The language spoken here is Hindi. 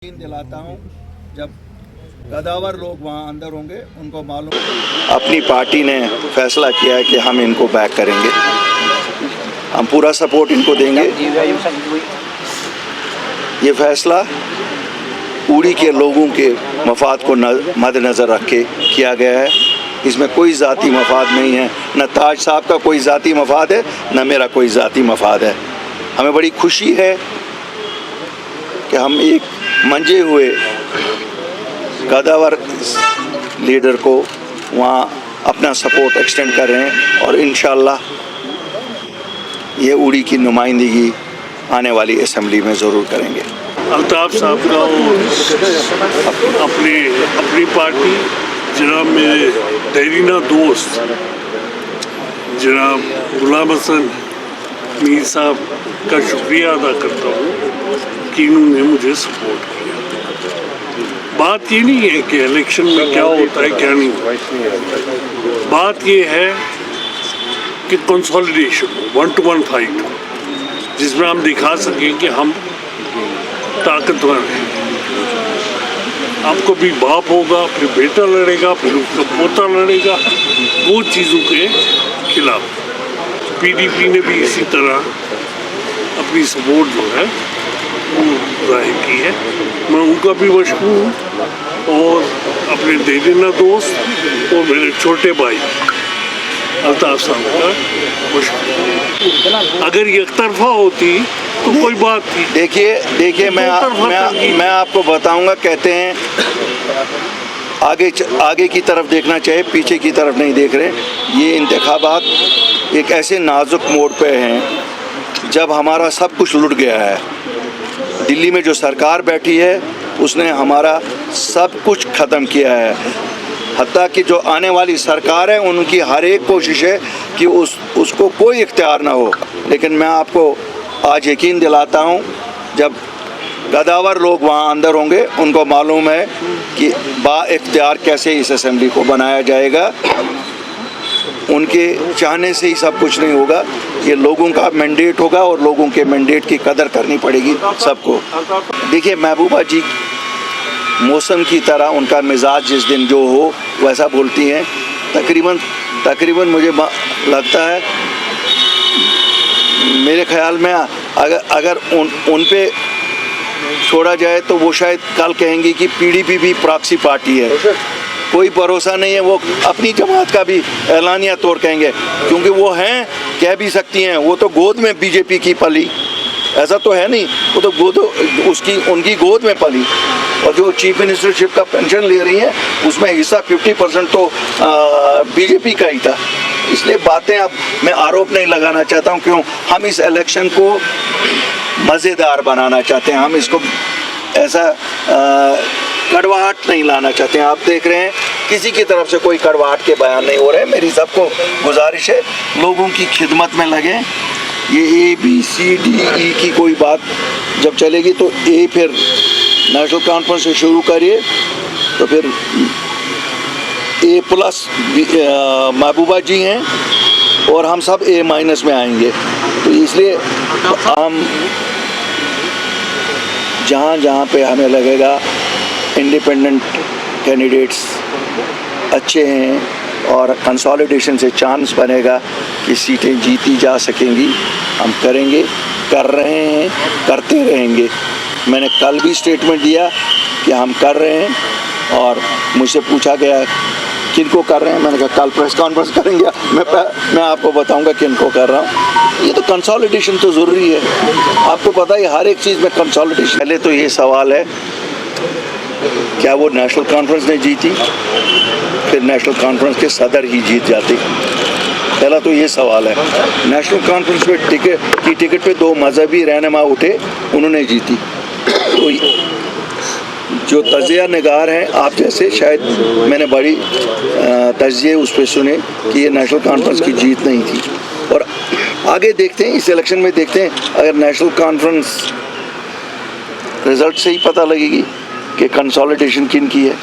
दिलाता हूं, जब कदावर लोग वहां अंदर होंगे उनको मालूम। अपनी पार्टी ने फैसला किया है कि हम इनको बैक करेंगे, हम पूरा सपोर्ट इनको देंगे। ये फैसला उड़ी के लोगों के मफाद को मद्देनज़र रख के किया गया है। इसमें कोई ज़ाती मफाद नहीं है, न ताज साहब का कोई ज़ाती मफाद है, न मेरा कोई ज़ाती मफाद है। हमें बड़ी खुशी है कि हम एक मंजे हुए कदावर लीडर को वहाँ अपना सपोर्ट एक्सटेंड कर रहे हैं और इंशाअल्लाह ये उड़ी की नुमाइंदगी आने वाली असेंबली में ज़रूर करेंगे। अल्ताफ़ साहब का अपनी पार्टी जनाब मेरे देरीना दोस्त जनाब गुलाम हसन मीर साहब का शुक्रिया अदा करता हूँ कि इन्होंने मुझे सपोर्ट किया। बात ये नहीं है कि इलेक्शन में क्या होता है क्या नहीं होता, बात ये है कि कंसोलिडेशन 1-to-1 फाइट हो जिसमें हम दिखा सकें कि हम ताकतवर हैं। आपको भी बाप होगा, फिर बेटा लड़ेगा, फिर उसका पोता लड़ेगा, वो चीज़ों के खिलाफ। पीडीपी ने भी इसी तरह अपनी सपोर्ट जो है वो जाहिर की है। मैं उनका भी मशहूर हूँ और अपने देरीना दोस्त और मेरे छोटे भाई अल्ताफ़ साहब का मशहूर। अगर ये एक तरफा होती तो कोई बात थी। देखिए मैं आपको बताऊंगा, कहते हैं आगे की तरफ देखना चाहिए, पीछे की तरफ नहीं देख रहे। ये इंतखाबात एक ऐसे नाजुक मोड़ पे हैं जब हमारा सब कुछ लुट गया है। दिल्ली में जो सरकार बैठी है उसने हमारा सब कुछ ख़त्म किया है। हत्ता कि जो आने वाली सरकार है उनकी हर एक कोशिश है कि उसको कोई इख्तियार ना हो। लेकिन मैं आपको आज यकीन दिलाता हूँ, जब कदावर लोग वहाँ अंदर होंगे उनको मालूम है कि बा-इख्तियार कैसे इस असेंबली को बनाया जाएगा। उनके चाहने से ही सब कुछ नहीं होगा, ये लोगों का मैंडेट होगा और लोगों के मैंडेट की कदर करनी पड़ेगी सबको। देखिए महबूबा जी मौसम की तरह उनका मिजाज जिस दिन जो हो वैसा बोलती हैं। तकरीबन मुझे लगता है, मेरे ख्याल में अगर उन पे छोड़ा जाए तो वो शायद कल कहेंगी कि पीडीपी भी प्रॉक्सी पार्टी है। कोई भरोसा नहीं है, वो अपनी जमात का भी ऐलानिया तौर कहेंगे, क्योंकि वो हैं, कह भी सकती हैं। वो तो गोद में बीजेपी की पली, ऐसा तो है नहीं, वो तो उनकी गोद में पली। और जो चीफ मिनिस्टरशिप का पेंशन ले रही हैं उसमें हिस्सा 50% तो बीजेपी का ही था। इसलिए बातें अब मैं आरोप नहीं लगाना चाहता हूँ, क्यों हम इस इलेक्शन को मज़ेदार बनाना चाहते हैं, हम इसको ऐसा कड़वाहट नहीं लाना चाहते हैं। आप देख रहे हैं किसी की तरफ से कोई कड़वाहट के बयान नहीं हो रहे हैं। मेरी सबको गुजारिश है लोगों की खिदमत में लगे। ये ABCDE की कोई बात जब चलेगी तो ए फिर नेशनल कॉन्फ्रेंस से शुरू करिए, तो फिर A+ महबूबा जी हैं और हम सब A- में आएंगे। तो इसलिए हम जहाँ पे हमें लगेगा इंडिपेंडेंट कैंडिडेट्स अच्छे हैं और कंसोलिडेशन से चांस बनेगा कि सीटें जीती जा सकेंगी, हम करेंगे, कर रहे हैं, करते रहेंगे। मैंने कल भी स्टेटमेंट दिया कि हम कर रहे हैं और मुझसे पूछा गया किनको कर रहे हैं, मैंने कहा कल प्रेस कॉन्फ्रेंस करेंगे, मैं आपको बताऊंगा किनको कर रहा हूँ। ये तो कंसोलिडेशन तो ज़रूरी है, आपको पता है हर एक चीज़ में कंसोलिडेशन। पहले तो ये सवाल है क्या वो नेशनल कॉन्फ्रेंस ने जीती, फिर नेशनल कॉन्फ्रेंस के सदर ही जीत जाते। पहला तो ये सवाल है। नेशनल कॉन्फ्रेंस में टिकट पे 2 मजहबी रहनुमा उठे, उन्होंने जीती। तो जो तजिया निगार हैं आप जैसे, शायद मैंने बड़ी तजिए उस पर सुने कि ये नेशनल कॉन्फ्रेंस की जीत नहीं थी। और आगे देखते हैं, इस इलेक्शन में देखते हैं, अगर नेशनल कॉन्फ्रेंस रिजल्ट से ही पता लगेगी कि कंसोलिडेशन किन की है।